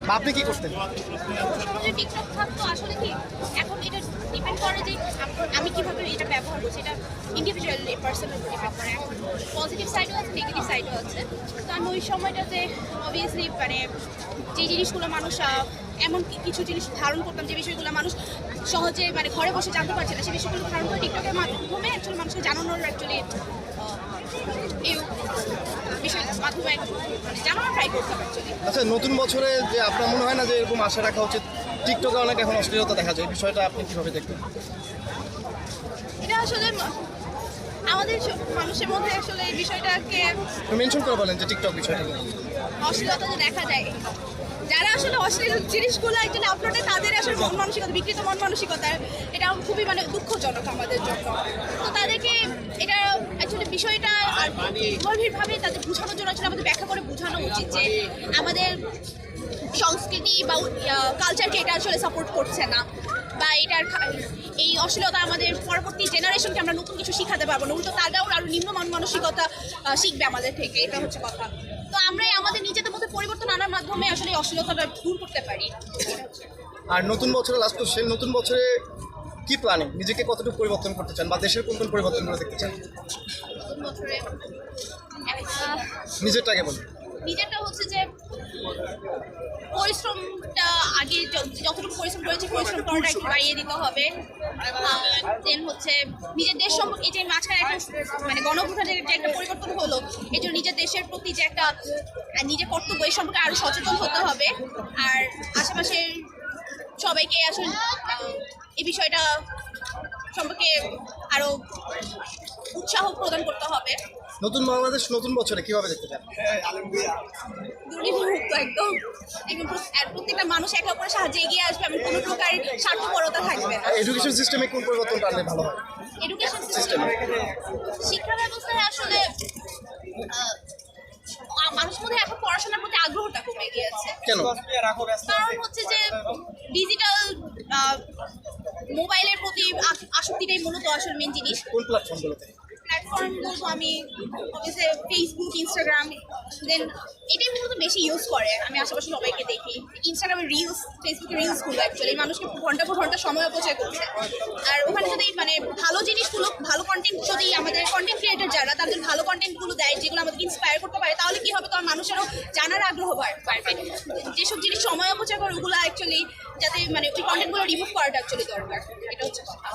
বা আপনি কি করতেন? সমাজে টিকটক থাকতো আসলে কি এখন এটা ডিপেন্ড করে যে আমি কিভাবে এটা ব্যবহার করছি, এটা ইন্ডিভিজুয়াল পার্সনের উপর ডিপেন্ড করে। এখন পজিটিভ সাইডও আছে, নেগেটিভ সাইডও আছে। তো আমি ওই সময়টাতে অবভিয়াসলি মানে যে জিনিসগুলো মানুষ এমন কিছু জিনিস ধারণ করতাম যে বিষয়গুলো মানুষ সহজে মানে ঘরে বসে জানতে পারছে না, সেই বিষয়গুলো ধারণ করে টিকটকের মাধ্যমে অ্যাকচুয়ালি মানুষকে জানানোর অ্যাকচুয়ালি এই বিষয়টার মাধ্যমে মানে জানানোর ট্রাই করতাম অ্যাকচুয়ালি। আচ্ছা, নতুন বছরে যে আপনার মনে হয় না যে এরকম আশা রাখা উচিত? টিকটকে অনেক এখন অশ্লীলতা দেখা যায়, এই বিষয়টা আপনি কিভাবে দেখবেন? এটা আসলে আমাদের মানুষের মধ্যে আসলে এই বিষয়টাকে মেনশন করে বলেন যে টিকটক বিষয়টা নিয়ে। অশ্লীলতা যে দেখা যায়, যারা আসলে অশ্লীল জিনিসগুলো একচুয়ালি আপলোডে তাদের আসলে মন মানসিকতা, বিকৃত মন মানসিকতা, এটা খুবই মানে দুঃখজনক আমাদের জন্য। তো তাদেরকে এটা অ্যাকচুয়ালি বিষয়টা আর গভীরভাবে তাদের বোঝানোর জন্য আসলে আমাদের ব্যাখ্যা করে বোঝানো উচিত যে আমাদের সংস্কৃতি বা কালচারকে এটা আসলে সাপোর্ট করছে না, বা এটার এই অশ্লীলতা আমাদের পরবর্তী জেনারেশনকে আমরা নতুন কিছু শিখাতে পারবো না, উল্টো তারাও আরও নিম্ন মানসিকতা শিখবে আমাদের থেকে। এটা হচ্ছে কথা। তো আমরাই আমাদের নিজেদের মধ্যে পরিবর্তন আনার মাধ্যমে আসলে এই অশ্লীলতাটা দূর করতে পারি। আর নতুন বছরে লাস্ট কোশ্চেন, নতুন বছরে কি প্ল্যানিং? নিজেকে কতটুকু পরিবর্তন করতে চান বা দেশের কোন কোন পরিবর্তনগুলো দেখতে চান? নতুন বছরে নিজেরটাকে বলুন। নিজেরটা হচ্ছে যে পরিশ্রমটা আগে যতটুকু পরিশ্রম করেছি পরিশ্রম করাটা একটু বাড়িয়ে দিতে হবে। দেন হচ্ছে নিজের দেশ সম্পর্কে, এই যে মাঝখানে একটা মানে গণঅভ্যুত্থানের যে একটা পরিবর্তন হলো, এই জন্য নিজের দেশের প্রতি যে একটা নিজের কর্তব্য এই সম্পর্কে আরও সচেতন হতে হবে। আর আশেপাশের সবাইকে আসলে এই বিষয়টা সম্পর্কে আরও উৎসাহ প্রদান করতে হবে। নতুন বাংলাদেশ নতুন বছরে কিভাবে দেখতে চান? দুর্নীতিমুক্ত একদম, আর প্রত্যেকটা মানুষ একে অপরের সাহায্যে এগিয়ে আসবে, আমি কোনো প্রকার স্বার্থপরতা থাকবে না। এডুকেশন সিস্টেমে কোন পরিবর্তনটা আনলে ভালো হয়? এডুকেশন সিস্টেম, শিক্ষা ব্যবস্থায় আসলে মানুষের মধ্যে এখন পড়াশোনার প্রতি আগ্রহটা কমে গিয়েছে। কেন? কারণ হচ্ছে যে ডিজিটাল মোবাইলের প্রতি আসক্তিটাই মূলত আসলে মেন জিনিস। কোন প্ল্যাটফর্মগুলোতে? প্ল্যাটফর্ম বলবো আমি অবভিয়াসলি ফেসবুক, ইনস্টাগ্রাম, দেন এটাই মূলত বেশি ইউজ করে। আমি আশেপাশে সবাইকে দেখি ইনস্টাগ্রামে রিলস, ফেসবুকে রিলসগুলো অ্যাকচুয়ালি মানুষকে ঘন্টা পর ঘন্টা সময় অপচয় করছে। আর ওখানে যদি মানে ভালো জিনিসগুলো, ভালো কন্টেন্ট যদি আমাদের কন্টেন্ট ক্রিয়েটর যারা তাদের ভালো কন্টেন্টগুলো দেয় যেগুলো আমাদেরকে ইন্সপায়ার করতে পারে, তাহলে কি হবে, তখন মানুষেরও জানার আগ্রহ বাড়বে। যেসব জিনিস সময় অপচয় করে ওগুলো অ্যাকচুয়ালি যাতে মানে ওই কন্টেন্টগুলো রিমুভ করাটা অ্যাকচুয়ালি দরকার। এটা হচ্ছে কথা।